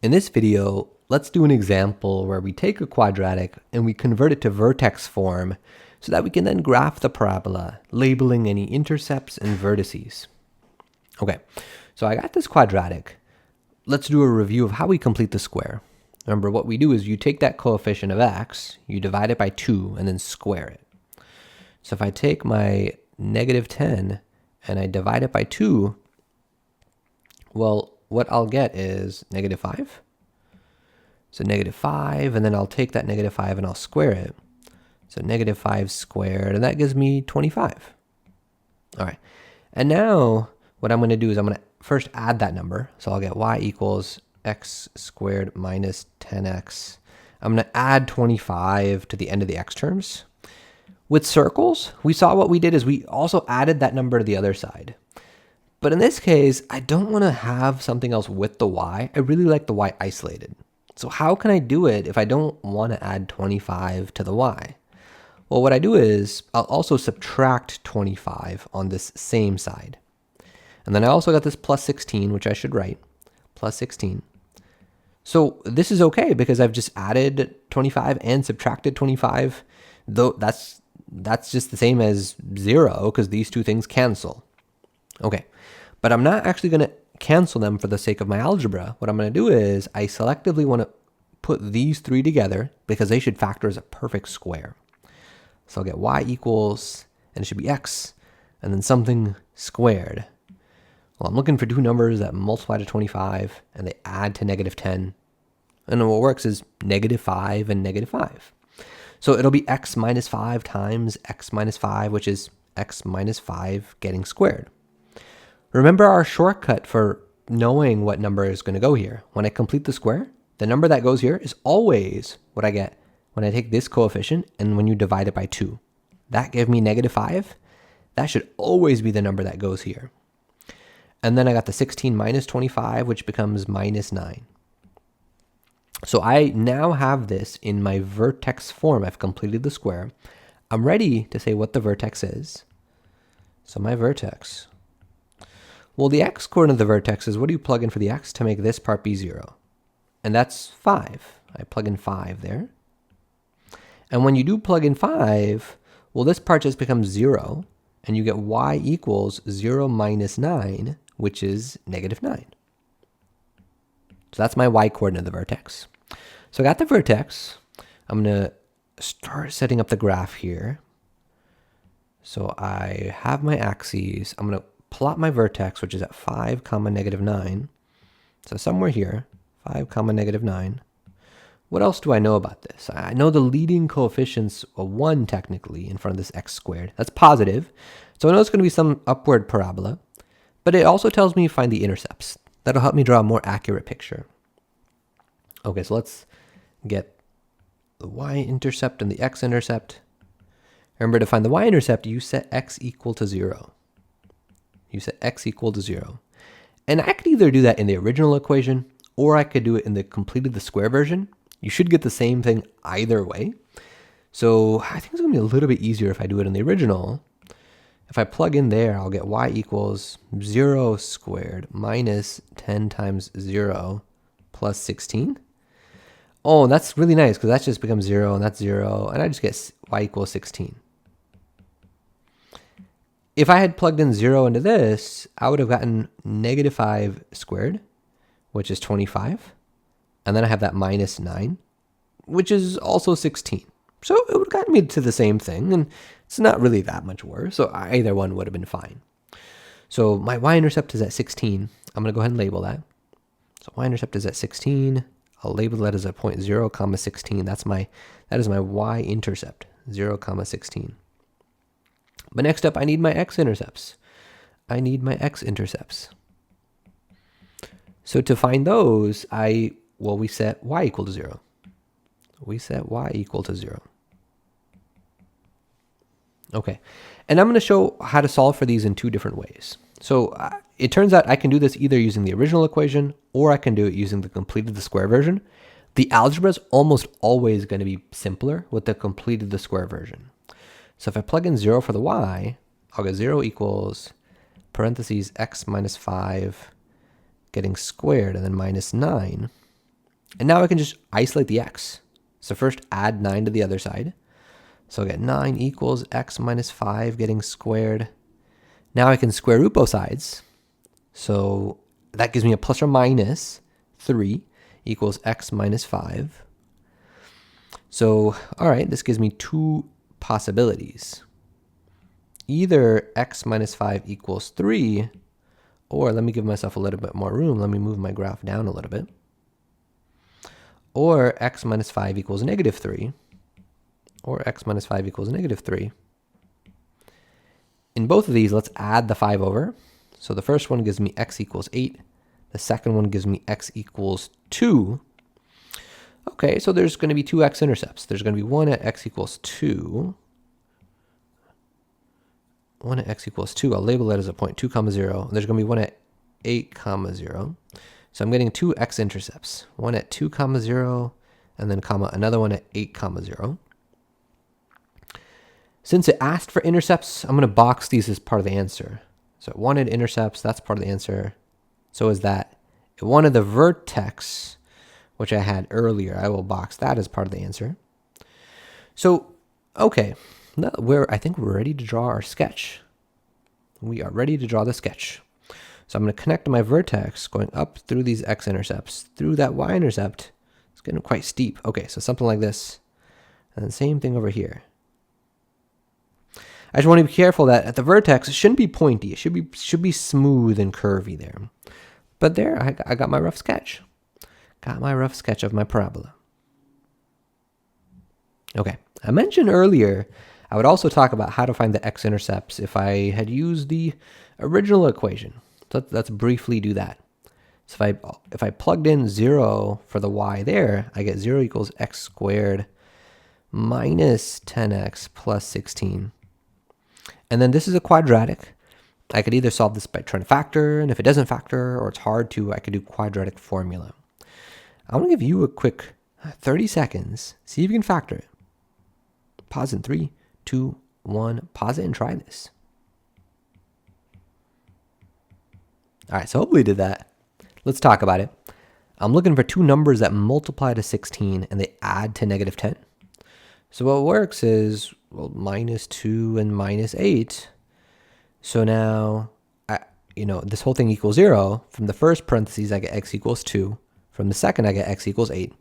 In this video, let's do an example where we take a quadratic and we convert it to vertex form so that we can then graph the parabola, labeling any intercepts and vertices. Okay, so I got this quadratic. Let's do a review of how we complete the square. Remember, what we do is you take that coefficient of x, you divide it by 2, and then square it. So if I take my negative 10 and I divide it by 2, well, what I'll get is negative 5. So negative 5, and then I'll take that negative 5 and I'll square it. So negative 5 squared, and that gives me 25. All right, and now what I'm going to do is I'm going to first add that number. So I'll get y equals x squared minus 10x. I'm going to add 25 to the end of the x terms. With circles, we saw what we did is we also added that number to the other side. But in this case, I don't want to have something else with the y. I really like the y isolated. So how can I do it if I don't want to add 25 to the y? Well, what I do is I'll also subtract 25 on this same side. And then I also got this plus 16, which I should write, plus 16. So this is okay because I've just added 25 and subtracted 25, though that's just the same as 0 because these two things cancel. Okay, but I'm not actually going to cancel them for the sake of my algebra. What I'm going to do is I selectively want to put these three together because they should factor as a perfect square. So I'll get y equals, and it should be x, and then something squared. Well, I'm looking for two numbers that multiply to 25, and they add to negative 10. And then what works is negative 5 and negative 5. So it'll be x minus 5 times x minus 5, which is x minus 5 getting squared. Remember our shortcut for knowing what number is going to go here. When I complete the square, the number that goes here is always what I get when I take this coefficient and when you divide it by 2. That gave me negative 5. That should always be the number that goes here. And then I got the 16 minus 25, which becomes minus 9. So I now have this in my vertex form. I've completed the square. I'm ready to say what the vertex is. So my vertex. Well, the x-coordinate of the vertex is what do you plug in for the x to make this part be 0? And that's 5. I plug in 5 there. And when you do plug in 5, well, this part just becomes 0, and you get y equals 0 minus 9, which is negative 9. So that's my y-coordinate of the vertex. So I got the vertex. I'm going to start setting up the graph here. So I have my axes. I'm going to plot my vertex, which is at 5, negative 9. So somewhere here, 5, negative 9. What else do I know about this? I know the leading coefficient's a 1 technically in front of this x squared. That's positive. So I know it's going to be some upward parabola. But it also tells me to find the intercepts. That'll help me draw a more accurate picture. Okay, so let's get the y-intercept and the x-intercept. Remember, to find the y-intercept, you set x equal to 0. You set x equal to 0. And I could either do that in the original equation, or I could do it in the completed the square version. You should get the same thing either way. So I think it's going to be a little bit easier if I do it in the original. If I plug in there, I'll get y equals 0 squared minus 10 times 0 plus 16. Oh, that's really nice because that just becomes 0 and that's 0. And I just get y equals 16. If I had plugged in 0 into this, I would have gotten negative 5 squared, which is 25. And then I have that minus 9, which is also 16. So it would have gotten me to the same thing, and it's not really that much worse. So either one would have been fine. So my y-intercept is at 16. I'm going to go ahead and label that. So y-intercept is at 16. I'll label that as a point 0, 16. That is my y-intercept, 0, 16. But next up, I need my x-intercepts. So to find those, we set y equal to 0. We set y equal to 0. Okay, and I'm going to show how to solve for these in two different ways. So it turns out I can do this either using the original equation or I can do it using the completed the square version. The algebra is almost always going to be simpler with the completed the square version. So if I plug in 0 for the y, I'll get 0 equals parentheses x minus 5 getting squared and then minus 9. And now I can just isolate the x. So first add 9 to the other side. So I get 9 equals x minus 5 getting squared. Now I can square root both sides. So that gives me a plus or minus 3 equals x minus 5. So, all right, this gives me two possibilities. Either x minus 5 equals 3, or let me give myself a little bit more room. Let me move my graph down a little bit. Or x minus 5 equals negative 3, or x minus 5 equals negative 3. In both of these, let's add the 5 over. So the first one gives me x equals 8. The second one gives me x equals 2. Okay, so there's going to be two x-intercepts. There's going to be one at x equals 2. One at x equals 2. I'll label that as a point, 2, 0. There's going to be one at 8, 0. So I'm getting two x-intercepts. One at 2, 0, and then another one at 8, 0. Since it asked for intercepts, I'm going to box these as part of the answer. So it wanted intercepts, that's part of the answer. So is that it wanted the vertex, which I had earlier. I will box that as part of the answer. So, okay, now I think we're ready to draw our sketch. We are ready to draw the sketch. So I'm going to connect my vertex going up through these x-intercepts, through that y-intercept. It's getting quite steep. Okay, so something like this. And the same thing over here. I just want to be careful that at the vertex, it shouldn't be pointy. It should be smooth and curvy there. But there, I got my rough sketch. Got my rough sketch of my parabola. Okay, I mentioned earlier I would also talk about how to find the x-intercepts if I had used the original equation. So let's briefly do that. So if I plugged in 0 for the y there, I get 0 equals x squared minus 10x plus 16. And then this is a quadratic. I could either solve this by trying to factor, and if it doesn't factor or it's hard to, I could do quadratic formula. I want to give you a quick 30 seconds. See if you can factor it. Pause in 3, 2, 1. Pause it and try this. All right, so hopefully you did that. Let's talk about it. I'm looking for two numbers that multiply to 16 and they add to negative 10. So what works is, well, minus 2 and minus 8. So now, this whole thing equals 0. From the first parentheses, I get x equals 2. From the second, I get x equals 8.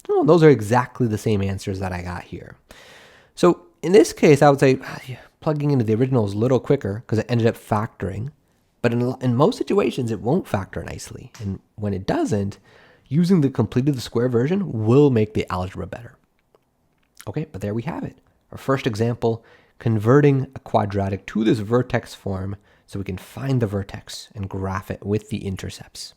Well, those are exactly the same answers that I got here. So in this case, I would say plugging into the original is a little quicker because it ended up factoring. But in most situations, it won't factor nicely. And when it doesn't, using the completed the square version will make the algebra better. Okay, but there we have it. Our first example, converting a quadratic to this vertex form so we can find the vertex and graph it with the intercepts.